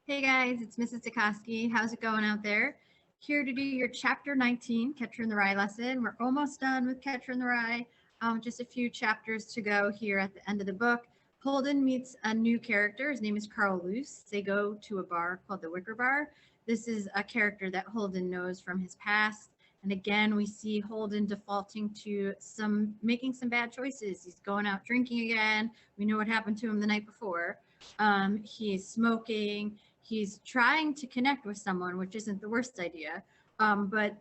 Hey guys, it's Mrs. Sikoski. How's it going out there? Here to do your chapter 19, Catcher in the Rye lesson. We're almost done with Catcher in the Rye. Just a few chapters to go here at the end of the book. Holden meets a new character. His name is Carl Luce. They go to a bar called the Wicker Bar. This is a character that Holden knows from his past. And again, we see Holden defaulting to making some bad choices. He's going out drinking again. We know what happened to him the night before. He's smoking. He's trying to connect with someone, which isn't the worst idea, but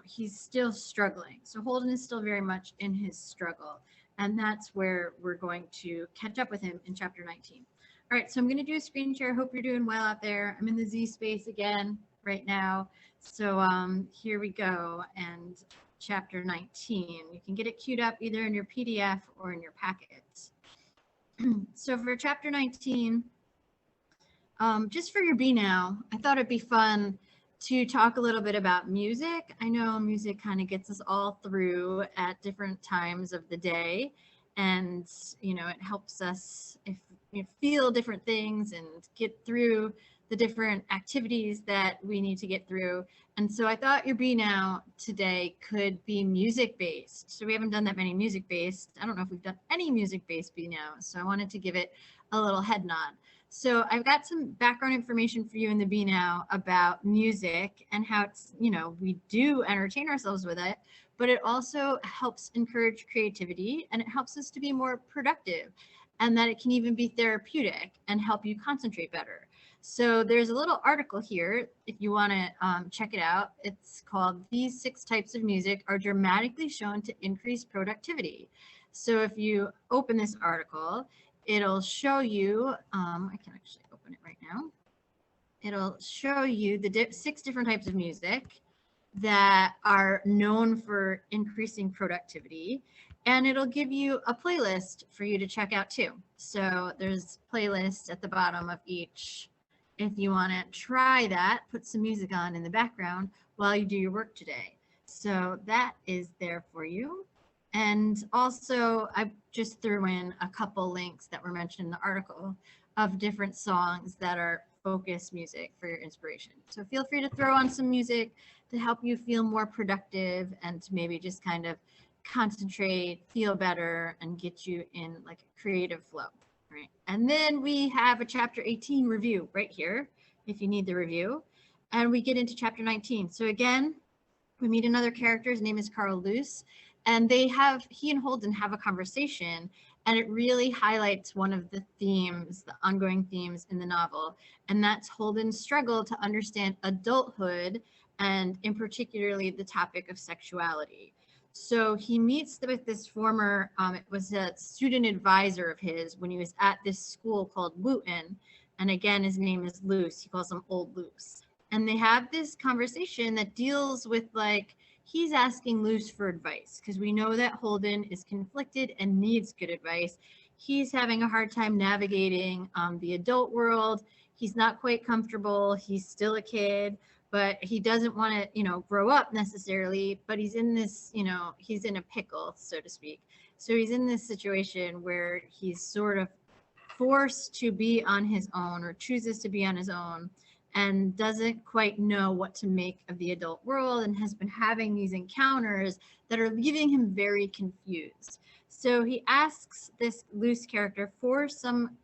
he's still struggling. So Holden is still very much in his struggle, and that's where we're going to catch up with him in chapter 19. All right, so I'm going to do a screen share. Hope you're doing well out there. I'm in the Z space again right now. So here we go, and chapter 19. You can get it queued up either in your PDF or in your packets. So for chapter 19, just for your Be Now, I thought it'd be fun to talk a little bit about music. I know music kind of gets us all through at different times of the day, and it helps us if you feel different things and get through the different activities that we need to get through. And so I thought your Be Now today could be music based. So we haven't done that many music based. I don't know if we've done any music based Be Now. So I wanted to give it a little head nod. So I've got some background information for you in the Be Now about music and how it's, we do entertain ourselves with it, but it also helps encourage creativity, and it helps us to be more productive, and that it can even be therapeutic and help you concentrate better. So there's a little article here if you want to check it out. It's called "These 6 Types of Music Are Dramatically Shown to Increase Productivity." So if you open this article, it'll show you, I can actually open it right now. It'll show you the 6 different types of music that are known for increasing productivity. And it'll give you a playlist for you to check out too. So there's playlists at the bottom of each. If you want to try that, put some music on in the background while you do your work today. So that is there for you. And also, I just threw in a couple links that were mentioned in the article of different songs that are focus music for your inspiration. So feel free to throw on some music to help you feel more productive and to maybe just kind of concentrate, feel better, and get you in like a creative flow. Right. And then we have a chapter 18 review right here if you need the review. And we get into chapter 19. So again, we meet another character. His name is Carl Luce. And he and Holden have a conversation, and it really highlights one of the themes, the ongoing themes in the novel, and that's Holden's struggle to understand adulthood, and in particularly the topic of sexuality. So he meets with this former, it was a student advisor of his when he was at this school called Whooton, and again, his name is Luce. He calls him Old Luce. And they have this conversation that deals with he's asking Luce for advice because we know that Holden is conflicted and needs good advice. He's having a hard time navigating the adult world. He's not quite comfortable. He's still a kid, but he doesn't want to, grow up necessarily, but he's in this, he's in a pickle, so to speak. So he's in this situation where he's sort of forced to be on his own or chooses to be on his own, and doesn't quite know what to make of the adult world, and has been having these encounters that are leaving him very confused. So he asks this Luce character for some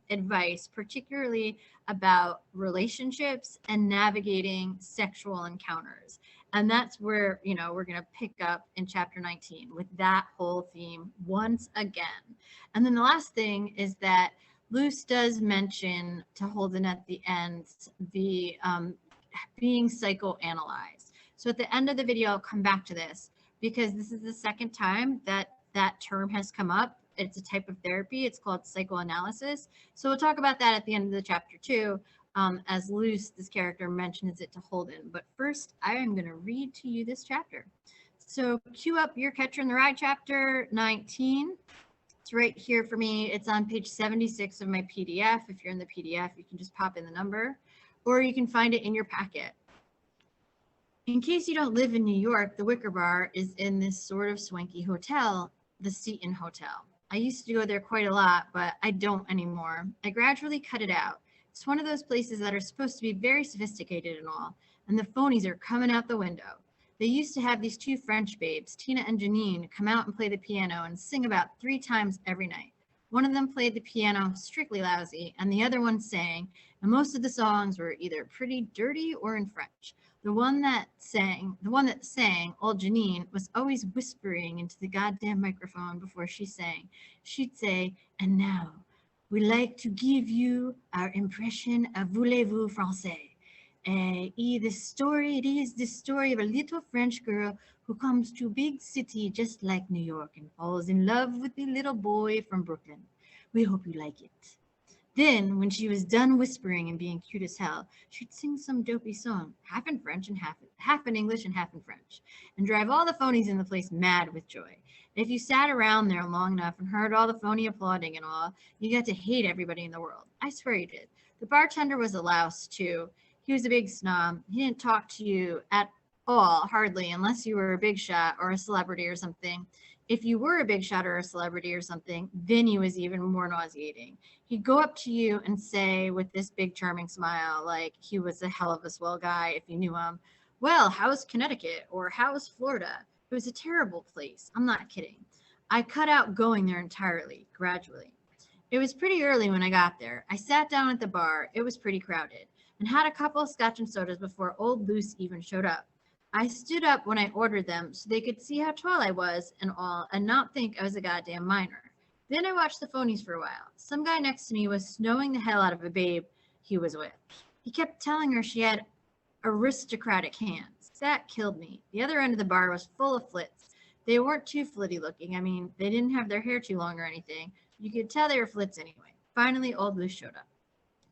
advice, particularly about relationships and navigating sexual encounters. And that's where, we're going to pick up in chapter 19 with that whole theme once again. And then the last thing is that Luce does mention to Holden at the end the being psychoanalyzed. So at the end of the video, I'll come back to this because this is the second time that that term has come up. It's a type of therapy. It's called psychoanalysis. So we'll talk about that at the end of the chapter too, as Luce, this character, mentions it to Holden. But first, I am going to read to you this chapter. So cue up your Catcher in the Rye chapter 19. It's right here for me. It's on page 76 of my PDF. If you're in the PDF, you can just pop in the number, or you can find it in your packet. In case you don't live in New York, the Wicker Bar is in this sort of swanky hotel, the Seton Hotel. I used to go there quite a lot, but I don't anymore. I gradually cut it out. It's one of those places that are supposed to be very sophisticated and all, and the phonies are coming out the window. They used to have these two French babes, Tina and Janine, come out and play the piano and sing about 3 times every night. One of them played the piano strictly lousy, and the other one sang, and most of the songs were either pretty dirty or in French. The one that sang, old Janine, was always whispering into the goddamn microphone before she sang. She'd say, "And now, we like to give you our impression of Voulez-vous Français. It is the story of a little French girl who comes to a big city just like New York and falls in love with the little boy from Brooklyn. We hope you like it." Then, when she was done whispering and being cute as hell, she'd sing some dopey song, half in French and half in English and half in French, and drive all the phonies in the place mad with joy. And if you sat around there long enough and heard all the phony applauding and all, you got to hate everybody in the world. I swear you did. The bartender was a louse, too. He was a big snob. He didn't talk to you at all, hardly, unless you were a big shot or a celebrity or something. If you were a big shot or a celebrity or something, then he was even more nauseating. He'd go up to you and say with this big charming smile, like he was a hell of a swell guy if you knew him, "Well, how's Connecticut?" or "How's Florida?" It was a terrible place. I'm not kidding. I cut out going there entirely, gradually. It was pretty early when I got there. I sat down at the bar. It was pretty crowded, and had a couple of scotch and sodas before old Luce even showed up. I stood up when I ordered them so they could see how tall I was and all and not think I was a goddamn minor. Then I watched the phonies for a while. Some guy next to me was snowing the hell out of a babe he was with. He kept telling her she had aristocratic hands. That killed me. The other end of the bar was full of flits. They weren't too flitty looking. I mean, they didn't have their hair too long or anything. You could tell they were flits anyway. Finally, old Luce showed up.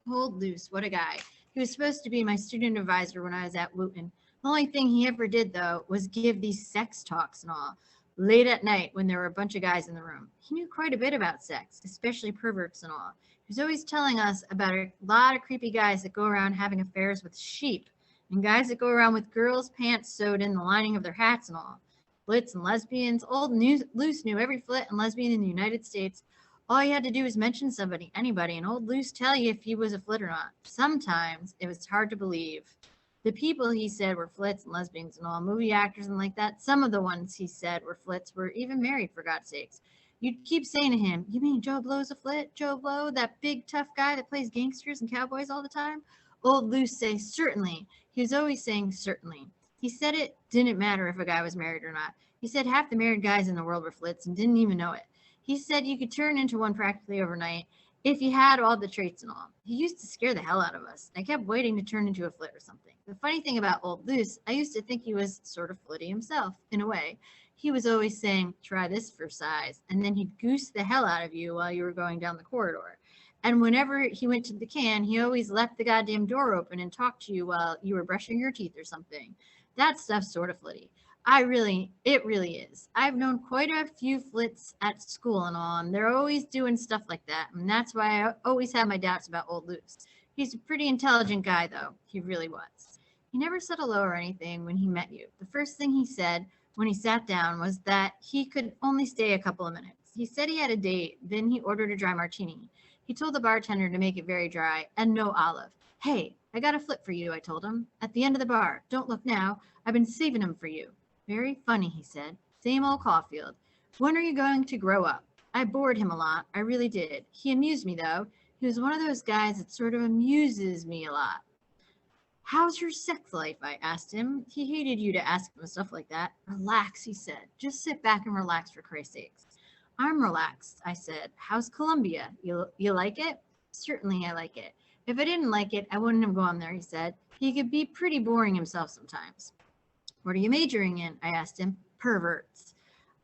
Old Luce, what a guy. He was supposed to be my student advisor when I was at Whooton. The only thing he ever did, though, was give these sex talks and all, late at night when there were a bunch of guys in the room. He knew quite a bit about sex, especially perverts and all. He was always telling us about a lot of creepy guys that go around having affairs with sheep, and guys that go around with girls' pants sewed in the lining of their hats and all. Flits and lesbians. Old Luce knew every flit and lesbian in the United States. All you had to do was mention somebody, anybody, and old Luce tell you if he was a flit or not. Sometimes it was hard to believe. The people he said were flits and lesbians and all, movie actors and like that. Some of the ones he said were flits were even married, for God's sakes. You'd keep saying to him, "You mean Joe Blow's a flit? Joe Blow, that big tough guy that plays gangsters and cowboys all the time?" Old Luce say, "Certainly." He was always saying certainly. He said it didn't matter if a guy was married or not. He said half the married guys in the world were flits and didn't even know it. He said you could turn into one practically overnight if you had all the traits and all. He used to scare the hell out of us. I kept waiting to turn into a flit or something. The funny thing about old Luce, I used to think he was sort of flitty himself, in a way. He was always saying, "Try this for size," and then he'd goose the hell out of you while you were going down the corridor. And whenever he went to the can, he always left the goddamn door open and talked to you while you were brushing your teeth or something. That stuff's sort of flitty. It really is. I've known quite a few flits at school and all, and they're always doing stuff like that. And that's why I always had my doubts about old Luce. He's a pretty intelligent guy, though. He really was. He never said hello or anything when he met you. The first thing he said when he sat down was that he could only stay a couple of minutes. He said he had a date, then he ordered a dry martini. He told the bartender to make it very dry and no olive. "Hey, I got a flit for you," I told him. "At the end of the bar. Don't look now. I've been saving them for you." "Very funny," he said. "Same old Caulfield. When are you going to grow up?" I bored him a lot. I really did. He amused me, though. He was one of those guys that sort of amuses me a lot. "How's your sex life?" I asked him. He hated you to ask him stuff like that. "Relax," he said. "Just sit back and relax, for Christ's sakes." "I'm relaxed," I said. "How's Columbia? You like it?" "Certainly I like it. If I didn't like it, I wouldn't have gone there," he said. He could be pretty boring himself sometimes. "What are you majoring in?" I asked him. "Perverts."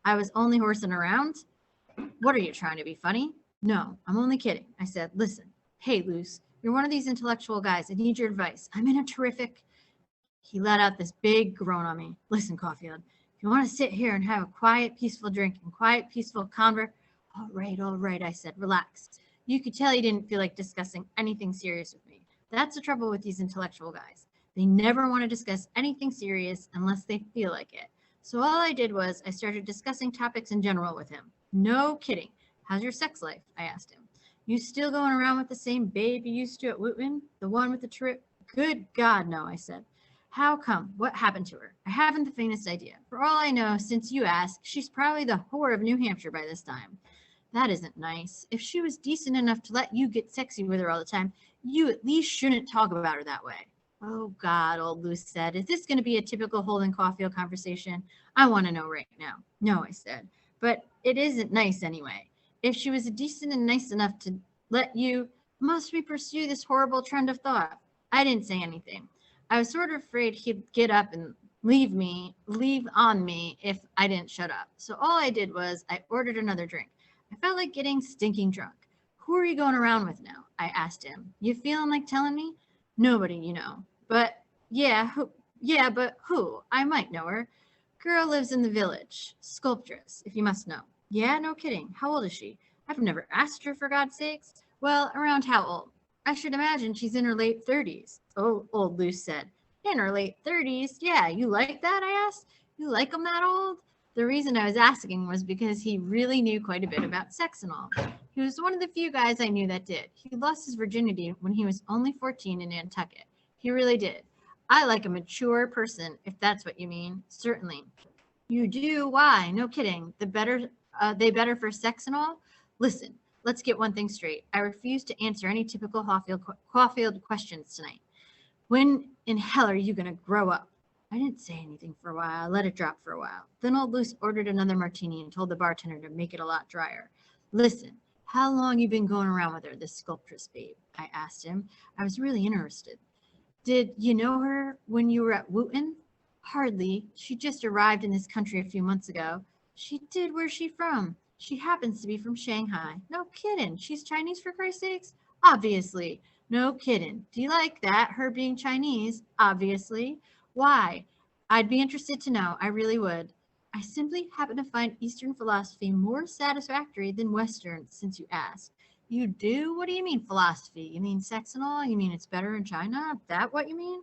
I was only horsing around. "What are you, trying to be funny?" "No, I'm only kidding," I said. "Listen. Hey, Luce, you're one of these intellectual guys. I need your advice. I'm in a terrific..." He let out this big groan on me. "Listen, Caulfield, if you want to sit here and have a quiet, peaceful drink and quiet, peaceful conver..." All right, I said. "Relax." You could tell he didn't feel like discussing anything serious with me. That's the trouble with these intellectual guys. They never want to discuss anything serious unless they feel like it. So all I did was I started discussing topics in general with him. No kidding. "How's your sex life?" I asked him. You still going around with the same babe you used to at Whooton? The one with the trip? Good God, no, I said. How come? What happened to her? I haven't the faintest idea. For all I know, since you asked, she's probably the whore of New Hampshire by this time. That isn't nice. If she was decent enough to let you get sexy with her all the time, you at least shouldn't talk about her that way. Oh, God, old Luce said. Is this going to be a typical Holden Caulfield conversation? I want to know right now. No, I said. But it isn't nice anyway. If she was decent and nice enough to let you, must we pursue this horrible trend of thought? I didn't say anything. I was sort of afraid he'd get up and leave on me if I didn't shut up. So all I did was I ordered another drink. I felt like getting stinking drunk. Who are you going around with now? I asked him. You feeling like telling me? Nobody, you know. But but who? I might know her. Girl lives in the village. Sculptress, if you must know. Yeah, no kidding. How old is she? I've never asked her, for God's sakes. Well, around how old? I should imagine she's in her late 30s. Oh, old Luce said. In her late 30s? Yeah, you like that, I asked. You like them that old? The reason I was asking was because he really knew quite a bit about sex and all. He was one of the few guys I knew that did. He lost his virginity when he was only 14 in Nantucket. He really did. I like a mature person, if that's what you mean. Certainly. You do? Why? No kidding. They better for sex and all? Listen, let's get one thing straight. I refuse to answer any typical Caulfield questions tonight. When in hell are you going to grow up? I didn't say anything for a while. I let it drop for a while. Then old Luce ordered another martini and told the bartender to make it a lot drier. Listen, how long you been going around with her, this sculptress babe? I asked him. I was really interested. Did you know her when you were at Whooton? Hardly. She just arrived in this country a few months ago. She did. Where's she from? She happens to be from Shanghai. No kidding. She's Chinese, for Christ's sakes? Obviously. No kidding. Do you like that, her being Chinese? Obviously. Why? I'd be interested to know. I really would. I simply happen to find Eastern philosophy more satisfactory than Western, since you ask. You do? What do you mean philosophy? You mean sex and all? You mean it's better in China? That what you mean?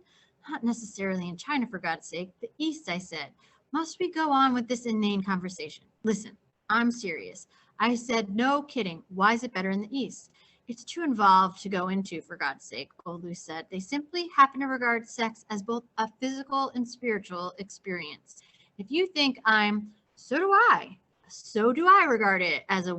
Not necessarily in China, for God's sake. The East, I said. Must we go on with this inane conversation? Listen, I'm serious. I said, no kidding. Why is it better in the East? It's too involved to go into, for God's sake, old Luce said. They simply happen to regard sex as both a physical and spiritual experience. If you think so do I. So do I regard it as a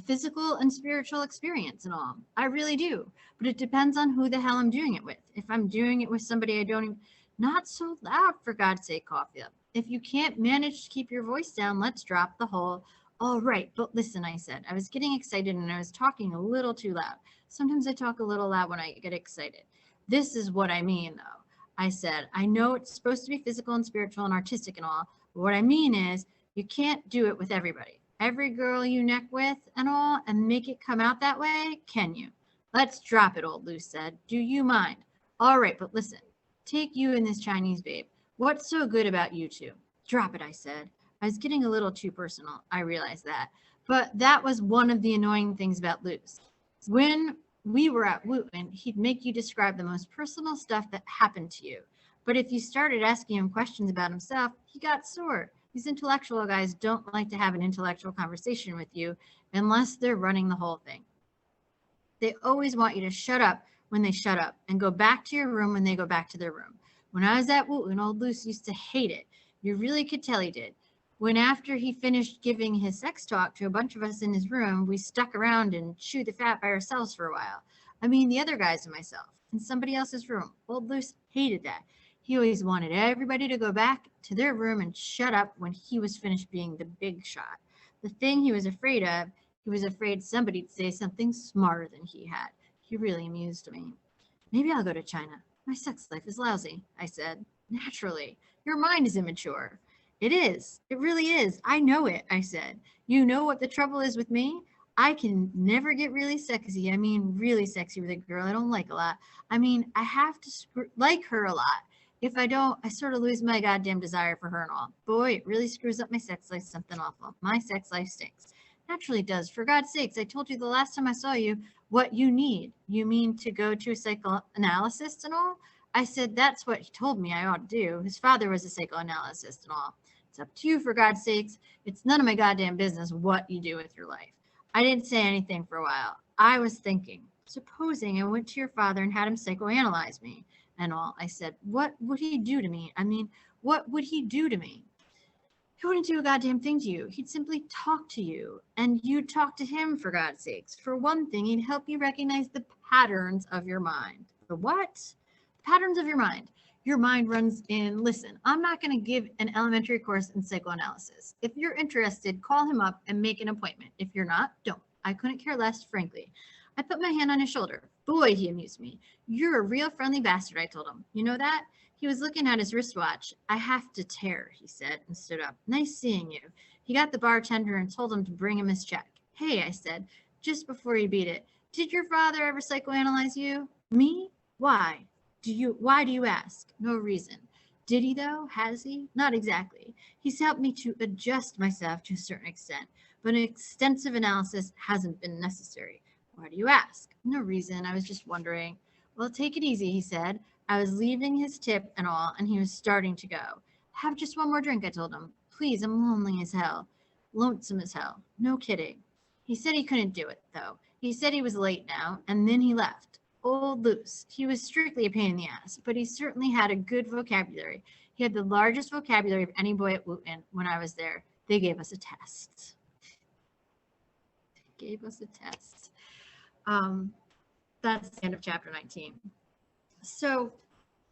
physical and spiritual experience and all. I really do. But it depends on who the hell I'm doing it with. If I'm doing it with somebody I don't even, not so loud, for God's sake, Caulfield. If you can't manage to keep your voice down, let's drop the whole, all right, but listen, I said. I was getting excited and I was talking a little too loud. Sometimes I talk a little loud when I get excited. This is what I mean, though. I said, I know it's supposed to be physical and spiritual and artistic and all, but what I mean is you can't do it with everybody. Every girl you neck with and all, and make it come out that way, can you? Let's drop it, old Luce said. Do you mind? All right, but listen. Take you and this Chinese babe. What's so good about you two? Drop it, I said. I was getting a little too personal. I realized that. But that was one of the annoying things about Luce. When we were at Whooton, he'd make you describe the most personal stuff that happened to you. But if you started asking him questions about himself, he got sore. These intellectual guys don't like to have an intellectual conversation with you unless they're running the whole thing. They always want you to shut up when they shut up and go back to your room when they go back to their room. When I was at Whooton, old Luce used to hate it. You really could tell he did. When after he finished giving his sex talk to a bunch of us in his room, we stuck around and chewed the fat by ourselves for a while. I mean, the other guys and myself in somebody else's room. Old Luce hated that. He always wanted everybody to go back to their room and shut up when he was finished being the big shot. The thing he was afraid of, he was afraid somebody'd say something smarter than he had. He really amused me. Maybe I'll go to China. My sex life is lousy, I said. Naturally. Your mind is immature. It is. It really is. I know it, I said. You know what the trouble is with me? I can never get really sexy. I mean, really sexy with a girl I don't like a lot. I mean, I have to like her a lot. If I don't, I sort of lose my goddamn desire for her and all. Boy, it really screws up my sex life, something awful. My sex life stinks. Naturally it does. For God's sakes, I told you the last time I saw you what you need. You mean to go to a psychoanalyst and all? I said that's what he told me I ought to do. His father was a psychoanalyst and all. It's up to you, for God's sakes. It's none of my goddamn business what you do with your life. I didn't say anything for a while. I was thinking, supposing I went to your father and had him psychoanalyze me and all. I said, what would he do to me? I mean, what would he do to me? He wouldn't do a goddamn thing to you. He'd simply talk to you, and you'd talk to him, for God's sakes. For one thing, he'd help you recognize the patterns of your mind. The what? The patterns of your mind. Your mind runs in, listen, I'm not going to give an elementary course in psychoanalysis. If you're interested, call him up and make an appointment. If you're not, don't. I couldn't care less, frankly. I put my hand on his shoulder. Boy, he amused me. You're a real friendly bastard, I told him. You know that? He was looking at his wristwatch. I have to tear, he said, and stood up. Nice seeing you. He got the bartender and told him to bring him his check. Hey, I said, just before he beat it, did your father ever psychoanalyze you? Me? Why? Why do you ask? No reason. Did he though? Has he? Not exactly. He's helped me to adjust myself to a certain extent, but an extensive analysis hasn't been necessary. Why do you ask? No reason. I was just wondering. Well, take it easy, he said. I was leaving his tip and all, and he was starting to go. Have just one more drink, I told him. Please, I'm lonely as hell. Lonesome as hell. No kidding. He said he couldn't do it, though. He said he was late now, and then he left. Old Luce. He was strictly a pain in the ass, but he certainly had a good vocabulary. He had the largest vocabulary of any boy at Whooton when I was there. They gave us a test. They gave us a test. That's the end of chapter 19. So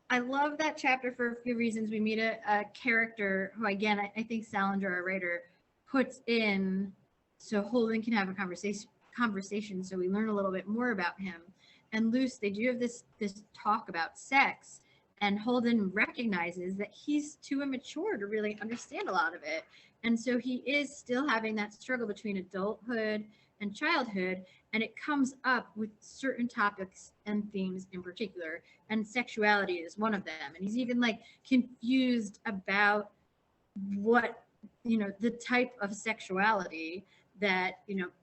I love that chapter for a few reasons. We meet a character who, again, I think Salinger, our writer, puts in so Holden can have a conversation so we learn a little bit more about him. And Luce, they do have this talk about sex, and Holden recognizes that he's too immature to really understand a lot of it. And so he is still having that struggle between adulthood and childhood, and it comes up with certain topics and themes in particular, and sexuality is one of them. And he's even like confused about what, the type of sexuality that,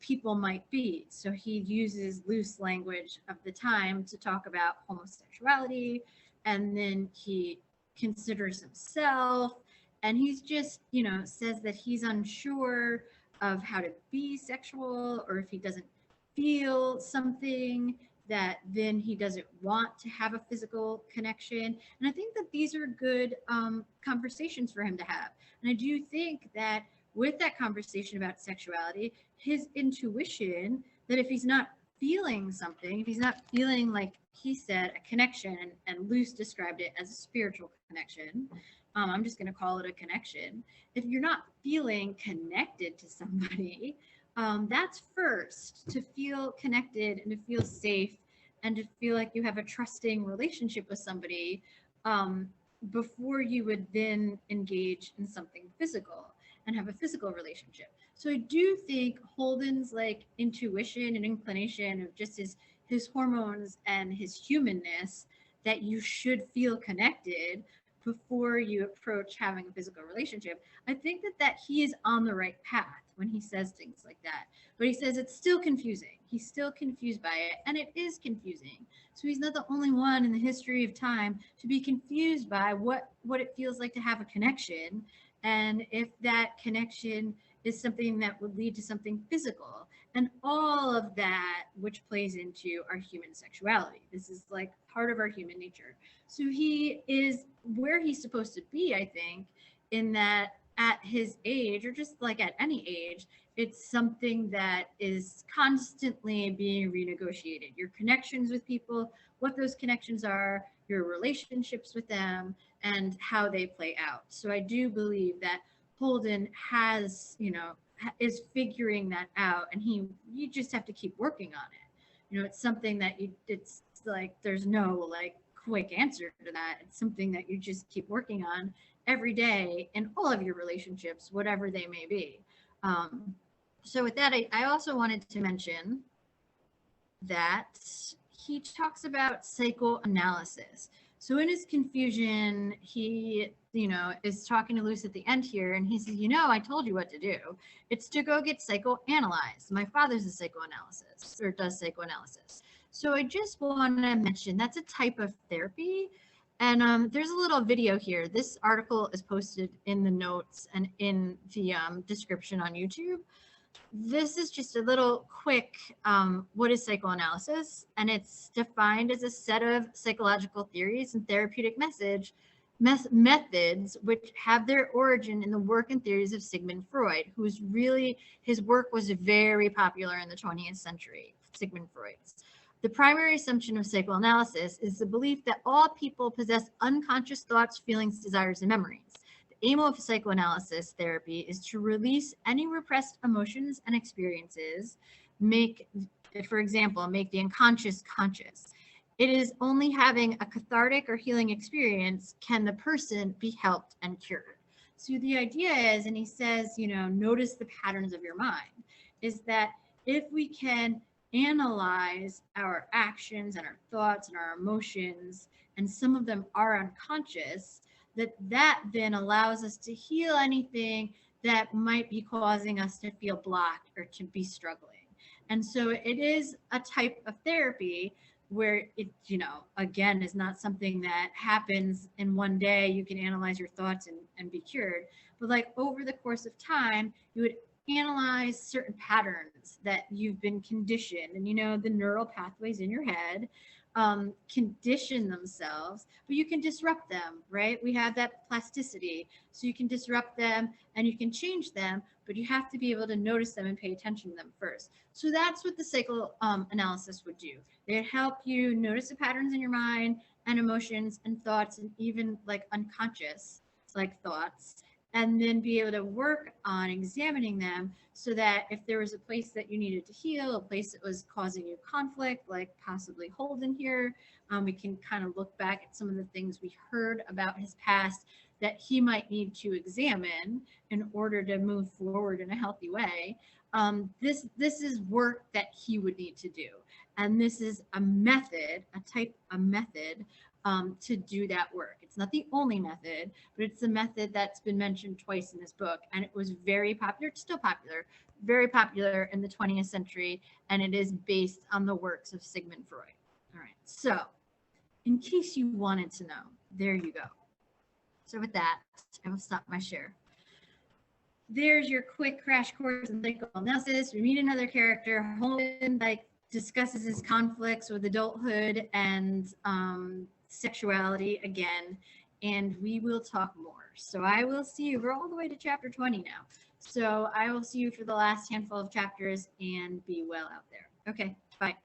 people might be. So he uses loose language of the time to talk about homosexuality, and then he considers himself, and he's just, says that he's unsure of how to be sexual, or if he doesn't feel something, that then he doesn't want to have a physical connection. And I think that these are good conversations for him to have. And I do think that with that conversation about sexuality, his intuition that if he's not feeling something, if he's not feeling, like he said, a connection, and Luce described it as a spiritual connection, I'm just going to call it a connection. If you're not feeling connected to somebody, that's first, to feel connected and to feel safe and to feel like you have a trusting relationship with somebody before you would then engage in something physical and have a physical relationship. So I do think Holden's like intuition and inclination of just his hormones and his humanness, that you should feel connected before you approach having a physical relationship. I think that he is on the right path when he says things like that. But he says it's still confusing. He's still confused by it, and it is confusing. So he's not the only one in the history of time to be confused by what it feels like to have a connection, and if that connection is something that would lead to something physical, and all of that which plays into our human sexuality. This is like part of our human nature. So he is where he's supposed to be, I think, in that at his age, or just like at any age, it's something that is constantly being renegotiated. Your connections with people, what those connections are, your relationships with them, and how they play out. So I do believe that Holden has, is figuring that out, and you just have to keep working on it. It's something that it's like there's no like quick answer to that. It's something that you just keep working on every day in all of your relationships, whatever they may be. So with that, I also wanted to mention that he talks about psychoanalysis. So in his confusion, he, is talking to Luce at the end here, and he says, I told you what to do. It's to go get psychoanalyzed. My father's a psychoanalysis, or does psychoanalysis. So I just want to mention that's a type of therapy. And there's a little video here. This article is posted in the notes and in the description on YouTube. this is just a little quick, what is psychoanalysis? And it's defined as a set of psychological theories and therapeutic methods which have their origin in the work and theories of Sigmund Freud, who's really, his work was very popular in the 20th century, Sigmund Freud's. The primary assumption of psychoanalysis is the belief that all people possess unconscious thoughts, feelings, desires, and memories. The aim of psychoanalysis therapy is to release any repressed emotions and experiences, for example, make the unconscious conscious. It is only having a cathartic or healing experience can the person be helped and cured. So the idea is, and he says, notice the patterns of your mind, is that if we can analyze our actions and our thoughts and our emotions, and some of them are unconscious, that then allows us to heal anything that might be causing us to feel blocked or to be struggling. And so it is a type of therapy where it, again, is not something that happens in one day. You can analyze your thoughts and be cured. But like over the course of time, you would analyze certain patterns that you've been conditioned, and the neural pathways in your head condition themselves, but you can disrupt them, right? We have that plasticity, so you can disrupt them and you can change them, but you have to be able to notice them and pay attention to them first. So that's what the psychoanalysis would do. They'd help you notice the patterns in your mind and emotions and thoughts, and even like unconscious like thoughts, and then be able to work on examining them so that if there was a place that you needed to heal, a place that was causing you conflict, like possibly Holden here, we can kind of look back at some of the things we heard about his past that he might need to examine in order to move forward in a healthy way. This is work that he would need to do. And this is a method, a method to do that work. It's not the only method, but it's the method that's been mentioned twice in this book. And it was very popular, still popular, very popular in the 20th century. And it is based on the works of Sigmund Freud. All right. So in case you wanted to know, there you go. So with that, I will stop my share. There's your quick crash course in psychoanalysis. We meet another character. Holden discusses his conflicts with adulthood and sexuality again, and we will talk more. So I will see you. We're all the way to chapter 20 now. So I will see you for the last handful of chapters, and be well out there. Okay, bye.